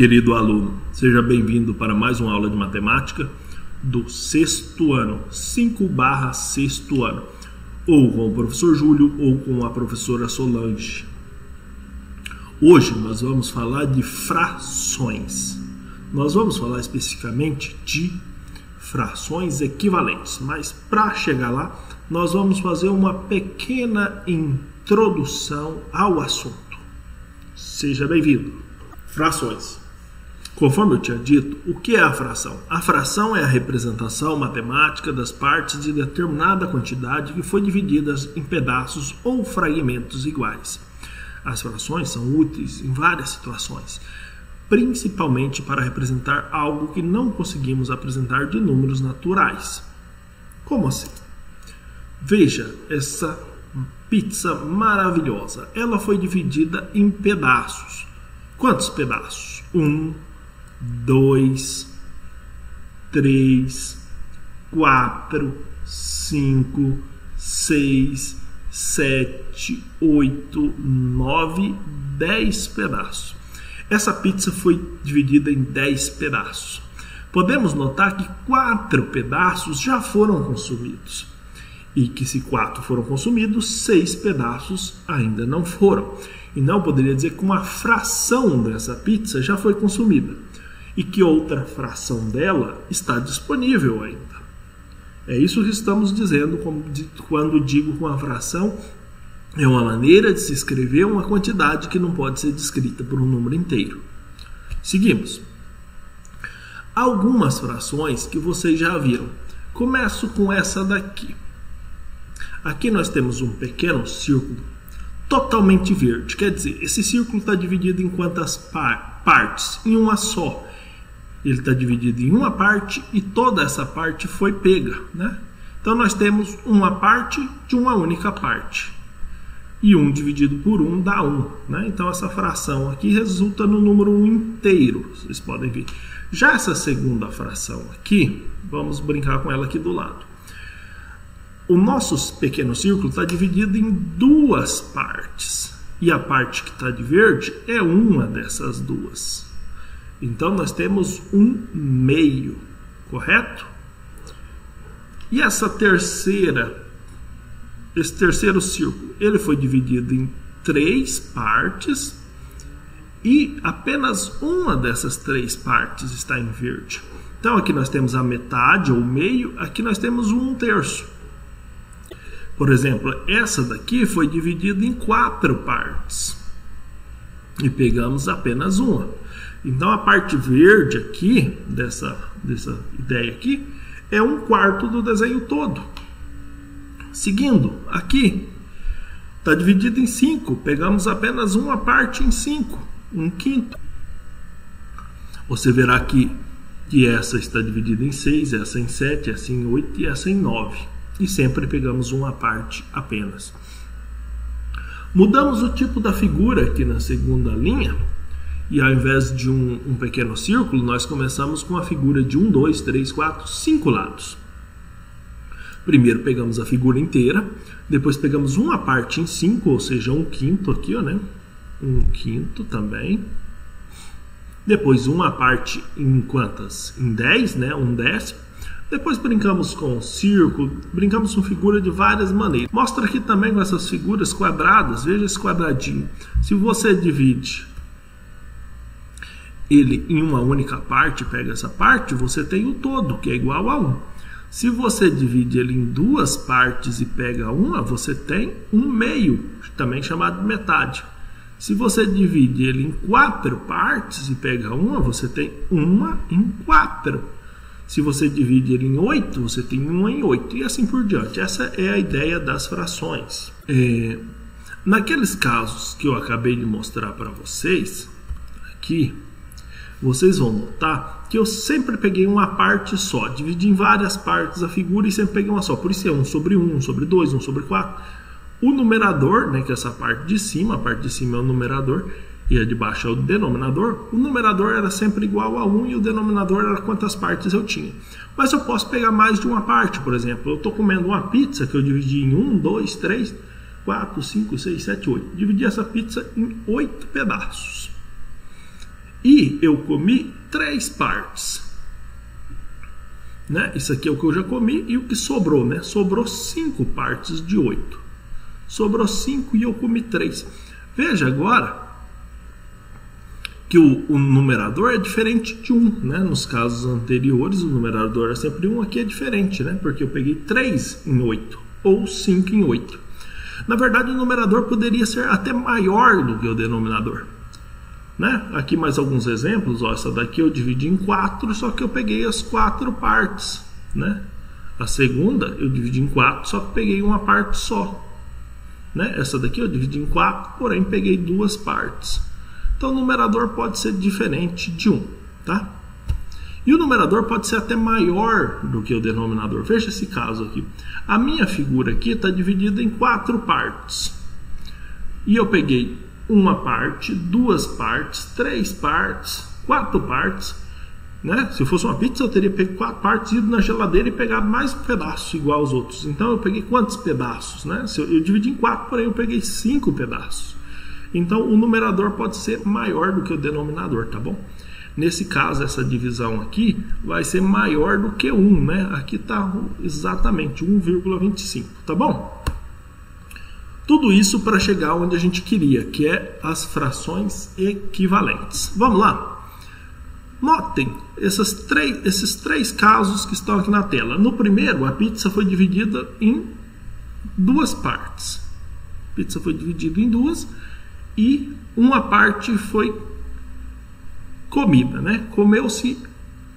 Querido aluno, seja bem-vindo para mais uma aula de matemática do sexto ano, 5/sexto ano, ou com o professor Júlio ou com a professora Solange. Hoje nós vamos falar de frações. Nós vamos falar especificamente de frações equivalentes, mas para chegar lá, nós vamos fazer uma pequena introdução ao assunto. Seja bem-vindo. Frações. Conforme eu tinha dito, o que é a fração? A fração é a representação matemática das partes de determinada quantidade que foi divididas em pedaços ou fragmentos iguais. As frações são úteis em várias situações, principalmente para representar algo que não conseguimos apresentar de números naturais. Como assim? Veja essa pizza maravilhosa. Ela foi dividida em pedaços. Quantos pedaços? 1, 2, 3, 4, 5, 6, 7, 8, 9, 10 pedaços. Essa pizza foi dividida em 10 pedaços. Podemos notar que 4 pedaços já foram consumidos. E que se 4 foram consumidos, 6 pedaços ainda não foram. Então poderia dizer que uma fração dessa pizza já foi consumida e que outra fração dela está disponível ainda. É isso que estamos dizendo quando digo que uma fração é uma maneira de se escrever uma quantidade que não pode ser descrita por um número inteiro. Seguimos. Algumas frações que vocês já viram. Começo com essa daqui. Aqui nós temos um pequeno círculo totalmente verde. Quer dizer, esse círculo está dividido em quantas partes? Em uma só. Ele está dividido em uma parte e toda essa parte foi pega, né? Então nós temos uma parte de uma única parte. E 1 dividido por 1 dá 1, né? Então essa fração aqui resulta no número 1 inteiro, vocês podem ver. Já essa segunda fração aqui, vamos brincar com ela aqui do lado. O nosso pequeno círculo está dividido em 2 partes. E a parte que está de verde é uma dessas 2. Então nós temos 1/2, correto? E esse terceiro círculo, ele foi dividido em 3 partes. E apenas uma dessas 3 partes está em verde. Então aqui nós temos a metade ou meio, aqui nós temos 1/3. Por exemplo, essa daqui foi dividida em 4 partes e pegamos apenas uma. Então a parte verde aqui, dessa ideia aqui, é 1/4 do desenho todo. Seguindo, aqui está dividido em 5, pegamos apenas uma parte em 5, 1/5. Você verá aqui que essa está dividida em 6, essa em 7, essa em 8 e essa em 9. E sempre pegamos uma parte apenas. Mudamos o tipo da figura aqui na segunda linha. E ao invés de um pequeno círculo, nós começamos com a figura de 1, 2, 3, 4, 5 lados. Primeiro pegamos a figura inteira. Depois pegamos uma parte em 5, ou seja, 1/5 aqui, ó, né? 1/5 também. Depois uma parte em quantas? Em 10, né? 1/10. Depois brincamos com o círculo, brincamos com figura de várias maneiras. Mostra aqui também com essas figuras quadradas, veja esse quadradinho. Se você divide ele em uma única parte, pega essa parte, você tem o todo, que é igual a 1. Se você divide ele em 2 partes e pega uma, você tem 1/2, também chamado de metade. Se você divide ele em 4 partes e pega uma, você tem 1/4. Se você divide ele em 8, você tem 1/8 e assim por diante. Essa é a ideia das frações. Naqueles casos que eu acabei de mostrar para vocês, aqui, vocês vão notar que eu sempre peguei uma parte só. Dividi em várias partes a figura e sempre peguei uma só. Por isso é 1/1, 1/2, 1/4. O numerador, né, que é essa parte de cima, a parte de cima é o numerador, e a de baixo é o denominador. O numerador era sempre igual a 1 e o denominador era quantas partes eu tinha. Mas eu posso pegar mais de uma parte, por exemplo. Eu estou comendo uma pizza que eu dividi em 1, 2, 3, 4, 5, 6, 7, 8. Dividi essa pizza em 8 pedaços. e eu comi 3 partes. Né? Isso aqui é o que eu já comi e o que sobrou, né? Sobrou 5 partes de 8. Sobrou 5 e eu comi 3. Veja agora que o numerador é diferente de 1, né? Nos casos anteriores o numerador é sempre 1, aqui é diferente, né? Porque eu peguei 3 em 8 ou 5 em 8. Na verdade o numerador poderia ser até maior do que o denominador. Né? Aqui mais alguns exemplos, ó, essa daqui eu dividi em 4, só que eu peguei as 4 partes, né? A segunda eu dividi em 4, só que peguei uma parte só, né? Essa daqui eu dividi em 4, porém peguei 2 partes. Então o numerador pode ser diferente de 1, tá? E o numerador pode ser até maior do que o denominador. Veja esse caso aqui. A minha figura aqui está dividida em 4 partes. E eu peguei uma parte, 2 partes, 3 partes, 4 partes, né? Se fosse uma pizza eu teria pego 4 partes, ido na geladeira e pegado mais um pedaço igual aos outros. Então eu peguei quantos pedaços, né? Eu dividi em 4, porém eu peguei 5 pedaços. Então o numerador pode ser maior do que o denominador, tá bom? Nesse caso essa divisão aqui vai ser maior do que 1, né? Aqui está exatamente 1,25, tá bom? Tudo isso para chegar onde a gente queria, que é as frações equivalentes. Vamos lá? Notem esses três casos que estão aqui na tela. No primeiro, a pizza foi dividida em 2 partes. A pizza foi dividida em 2 e uma parte foi comida, né? Comeu-se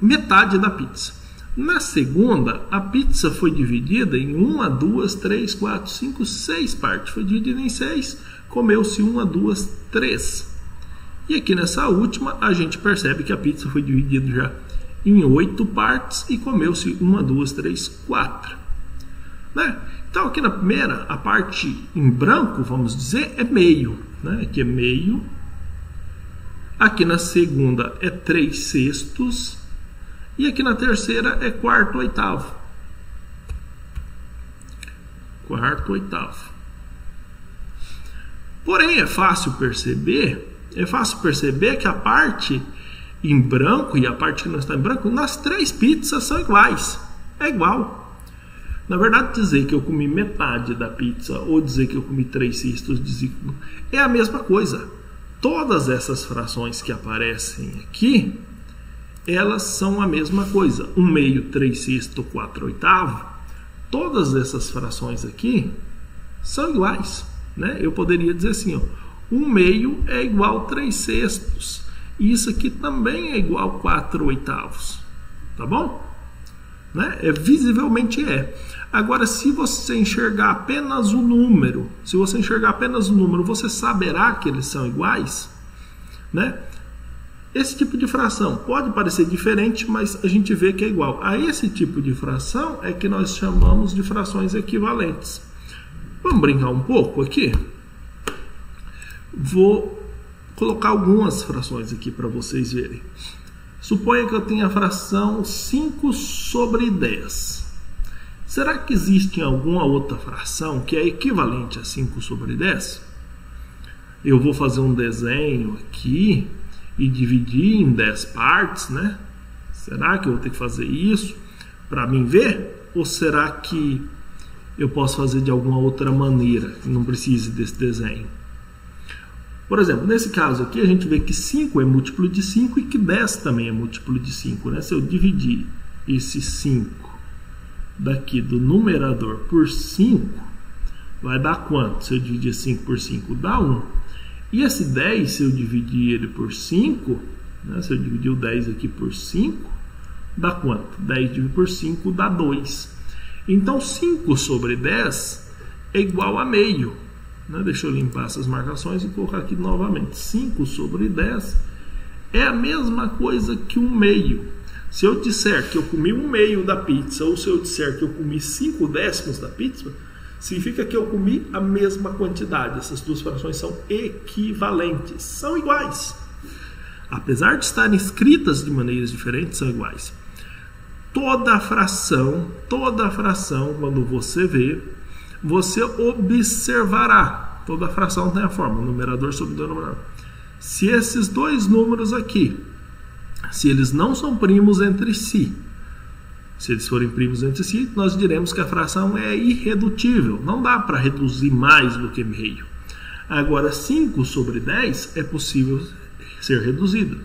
metade da pizza. Na segunda, a pizza foi dividida em 1, 2, 3, 4, 5, 6 partes. Foi dividida em 6, comeu-se 1, 2, 3. E aqui nessa última, a gente percebe que a pizza foi dividida já em 8 partes e comeu-se 1, 2, 3, 4. Né? Então aqui na primeira, a parte em branco, vamos dizer, é meio. Né? Aqui é meio. Aqui na segunda é 3/6. E aqui na terceira é 4/8. 4/8. Porém, é fácil perceber que a parte em branco e a parte que não está em branco, nas 3 pizzas são iguais. É igual. Na verdade, dizer que eu comi metade da pizza ou dizer que eu comi 3/6 é a mesma coisa. Todas essas frações que aparecem aqui, elas são a mesma coisa. 1/2, 3/6, 4/8. Todas essas frações aqui são iguais, né? Eu poderia dizer assim, ó, 1/2 é igual a 3/6. E isso aqui também é igual a 4/8. Tá bom? Né? Visivelmente é. Agora, se você enxergar apenas o número, você saberá que eles são iguais, né? Esse tipo de fração pode parecer diferente, mas a gente vê que é igual. A esse tipo de fração é que nós chamamos de frações equivalentes. Vamos brincar um pouco aqui? Vou colocar algumas frações aqui para vocês verem. Suponha que eu tenha a fração 5/10. Será que existe alguma outra fração que é equivalente a 5/10? Eu vou fazer um desenho aqui e dividir em 10 partes, né? Será que eu vou ter que fazer isso para mim ver? Ou será que eu posso fazer de alguma outra maneira que não precise desse desenho? Por exemplo, nesse caso aqui a gente vê que 5 é múltiplo de 5 e que 10 também é múltiplo de 5, né? Se eu dividir esse 5 daqui do numerador por 5, vai dar quanto? Se eu dividir 5 por 5, dá 1. E esse 10, se eu dividir ele por 5, né, se eu dividir o 10 aqui por 5, dá quanto? 10 dividido por 5 dá 2. Então 5/10 é igual a meio. Né? Deixa eu limpar essas marcações e colocar aqui novamente. 5/10 é a mesma coisa que 1/2. Se eu disser que eu comi 1/2 da pizza, ou se eu disser que eu comi 5/10 da pizza, significa que eu comi a mesma quantidade. Essas duas frações são equivalentes, são iguais. Apesar de estarem escritas de maneiras diferentes, são iguais. Toda fração, quando você vê, você observará. Toda fração tem a forma, numerador sobre denominador. Se esses dois números aqui, se eles não são primos entre si, se eles forem primos entre si, nós diremos que a fração é irredutível. Não dá para reduzir mais do que meio. Agora, 5 sobre 10 é possível ser reduzido,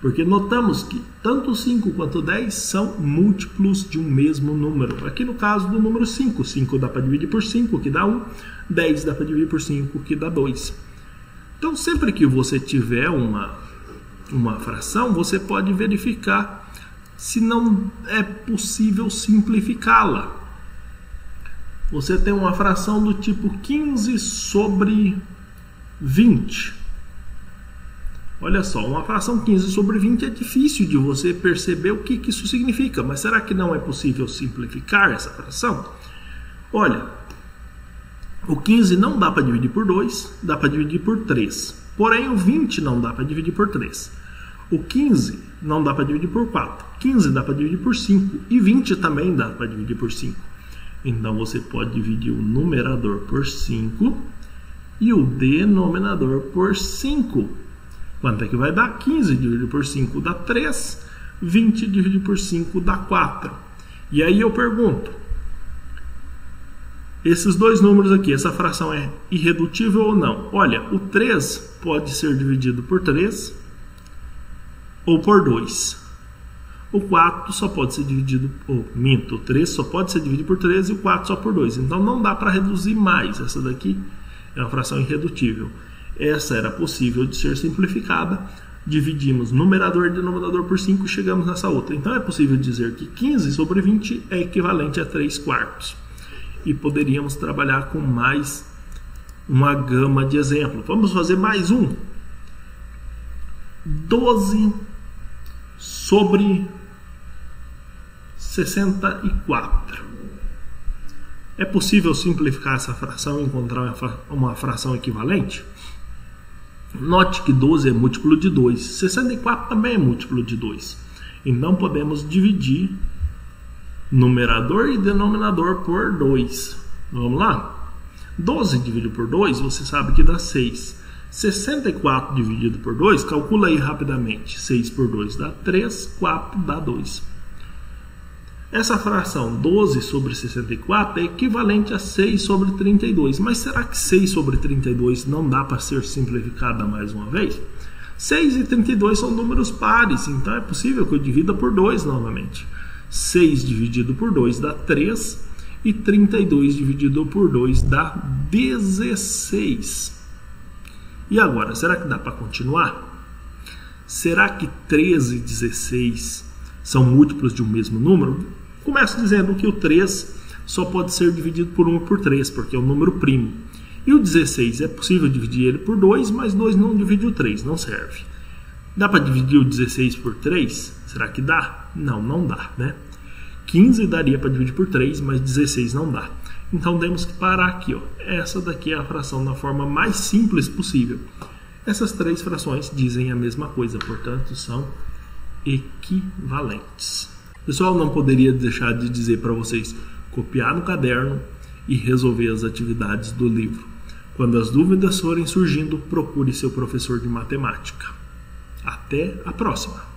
porque notamos que tanto 5 quanto 10 são múltiplos de um mesmo número. Aqui no caso do número 5, 5 dá para dividir por 5, que dá 1, 10 dá para dividir por 5, que dá 2. Então, sempre que você tiver uma fração, você pode verificar se não é possível simplificá-la. Você tem uma fração do tipo 15 sobre 20. Olha só, uma fração 15 sobre 20 é difícil de você perceber o que isso significa. Mas será que não é possível simplificar essa fração? Olha, o 15 não dá para dividir por 2, dá para dividir por 3. Porém, o 20 não dá para dividir por 3. O 15 não dá para dividir por 4. 15 dá para dividir por 5. E 20 também dá para dividir por 5. Então, você pode dividir o numerador por 5 e o denominador por 5. Quanto é que vai dar? 15 dividido por 5 dá 3. 20 dividido por 5 dá 4. E aí eu pergunto, esses dois números aqui, essa fração é irredutível ou não? Olha, o 3 pode ser dividido por 3 ou por 2. O 4 só pode ser dividido, o 3 só pode ser dividido por 3 e o 4 só por 2. Então não dá para reduzir mais. Essa daqui é uma fração irredutível. Essa era possível de ser simplificada. Dividimos numerador e denominador por 5 e chegamos nessa outra. Então é possível dizer que 15 sobre 20 é equivalente a 3/4. E poderíamos trabalhar com mais uma gama de exemplos. Vamos fazer mais um. 12 sobre 64. É possível simplificar essa fração e encontrar uma fração equivalente? Note que 12 é múltiplo de 2. 64 também é múltiplo de 2. Então podemos dividir numerador e denominador por 2. Vamos lá? 12 dividido por 2, você sabe que dá 6. 64 dividido por 2, calcula aí rapidamente. 6 por 2 dá 3, 4 dá 2. Essa fração 12 sobre 64 é equivalente a 6 sobre 32. Mas será que 6 sobre 32 não dá para ser simplificada mais uma vez? 6 e 32 são números pares, então é possível que eu divida por 2 novamente. 6 dividido por 2 dá 3 e 32 dividido por 2 dá 16. E agora, será que dá para continuar? Será que 13 e 16 são múltiplos de um mesmo número? Começo dizendo que o 3 só pode ser dividido por 1 e por 3, porque é um número primo. E o 16 é possível dividir ele por 2, mas 2 não divide o 3, não serve. Dá para dividir o 16 por 3? Será que dá? Não, não dá, né? 15 daria para dividir por 3, mas 16 não dá. Então temos que parar aqui, ó. Essa daqui é a fração da forma mais simples possível. Essas três frações dizem a mesma coisa, portanto são equivalentes. Pessoal, não poderia deixar de dizer para vocês copiar no caderno e resolver as atividades do livro. Quando as dúvidas forem surgindo, procure seu professor de matemática. Até a próxima!